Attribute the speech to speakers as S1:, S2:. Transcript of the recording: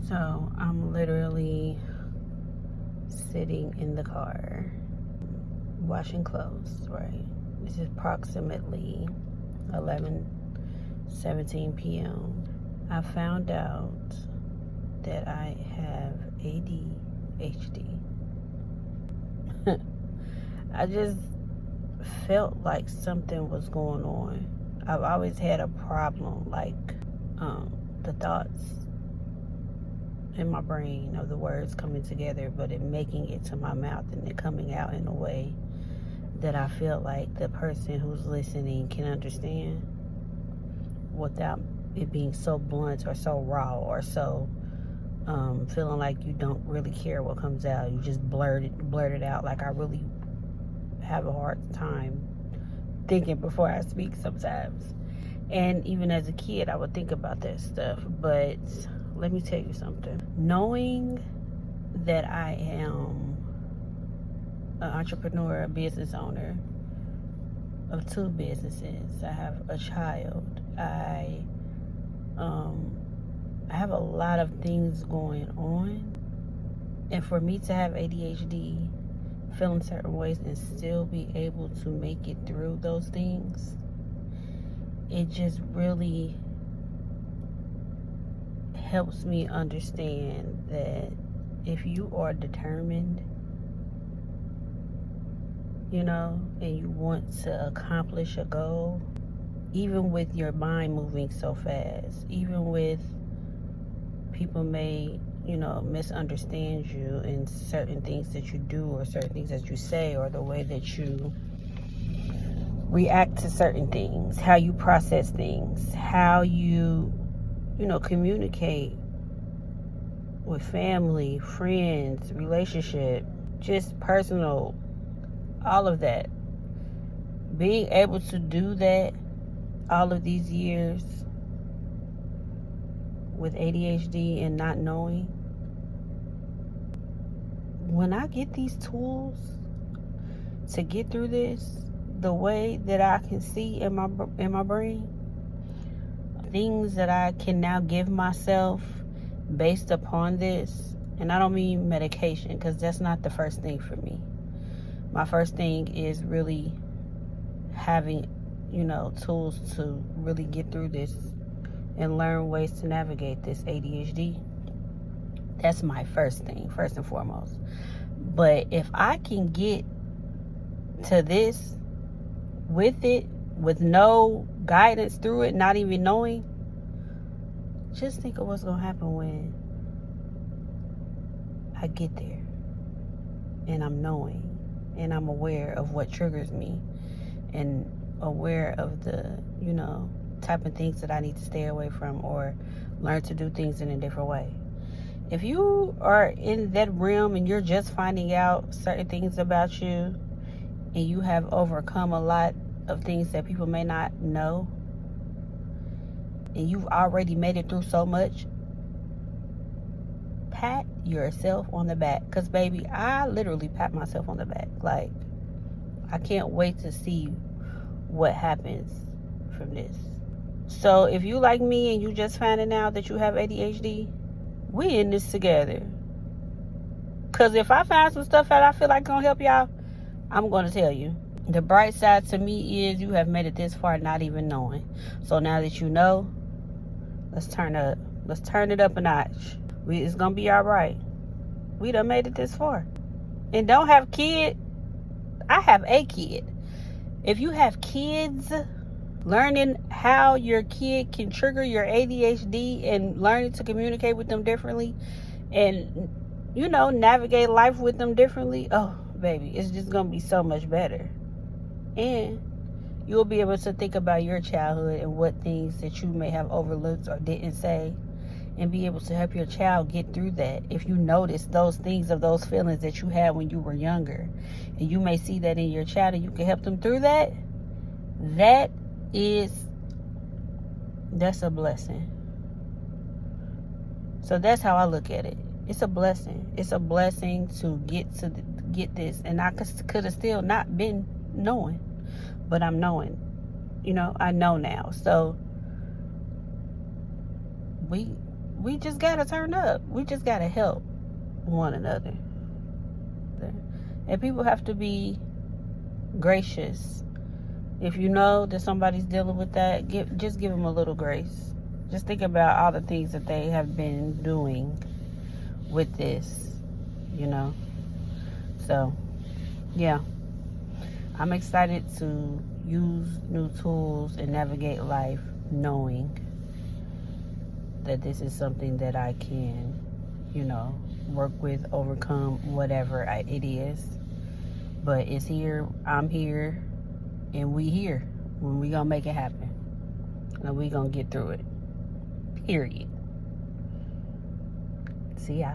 S1: So I'm literally sitting in the car washing clothes, right? This is approximately 11:17 p.m. I found out that I have ADHD. I just felt like something was going on. I've always had a problem, like the thoughts in my brain of the words coming together, but it making it to my mouth and it coming out in a way that I feel like the person who's listening can understand without it being so blunt or so raw or so feeling like you don't really care what comes out. You just blurt it out. Like, I really have a hard time thinking before I speak sometimes. And even as a kid, I would think about that stuff. But let me tell you something. Knowing that I am an entrepreneur, a business owner of 2 businesses, I have a child, I have a lot of things going on. And for me to have ADHD, feel in certain ways, and still be able to make it through those things, it just really helps me understand that if you are determined, and you want to accomplish a goal, even with your mind moving so fast, even with people may, misunderstand you in certain things that you do or certain things that you say or the way that you react to certain things, how you process things, how you, communicate with family, friends, relationship, just personal, all of that. Being able to do that all of these years with ADHD and not knowing, when I get these tools to get through this, the way that I can see in my brain, things that I can now give myself based upon this, and I don't mean medication, because that's not the first thing for me. My first thing is really having, tools to really get through this and learn ways to navigate this ADHD. That's my first thing, first and foremost. But if I can get to this with it, with no guidance through it, not even knowing, just think of what's going to happen when I get there and I'm knowing and I'm aware of what triggers me and aware of the, type of things that I need to stay away from or learn to do things in a different way. If you are in that realm and you're just finding out certain things about you and you have overcome a lot of things that people may not know, and you've already made it through so much, pat yourself on the back. Because, baby, I literally pat myself on the back. Like, I can't wait to see what happens from this. So if you like me and you just finding out that you have ADHD, we in this together. Because if I find some stuff that I feel like gonna help y'all, I'm gonna tell you. The bright side to me is you have made it this far not even knowing. So now that you know, let's turn up. Let's turn it up a notch. It's gonna be all right. We done made it this far. And don't have kids. I have a kid. If you have kids, learning how your kid can trigger your ADHD and learning to communicate with them differently and, navigate life with them differently, oh, baby, it's just going to be so much better. And you'll be able to think about your childhood and what things that you may have overlooked or didn't say, and be able to help your child get through that. If you notice those things of those feelings that you had when you were younger, and you may see that in your child and you can help them through that, that's a blessing. So that's how I look at it. It's a blessing. It's a blessing to get this. And I could have still not been knowing, but I'm knowing. I know now. So we just gotta turn up. We just gotta help one another. And people have to be gracious. If you know that somebody's dealing with that, just give them a little grace. Just think about all the things that they have been doing with this, you know. So, yeah. I'm excited to use new tools and navigate life knowing that this is something that I can, you know, work with, overcome, whatever it is. But it's here, I'm here, and we here. When we gonna make it happen. And we gonna get through it. Period. See ya.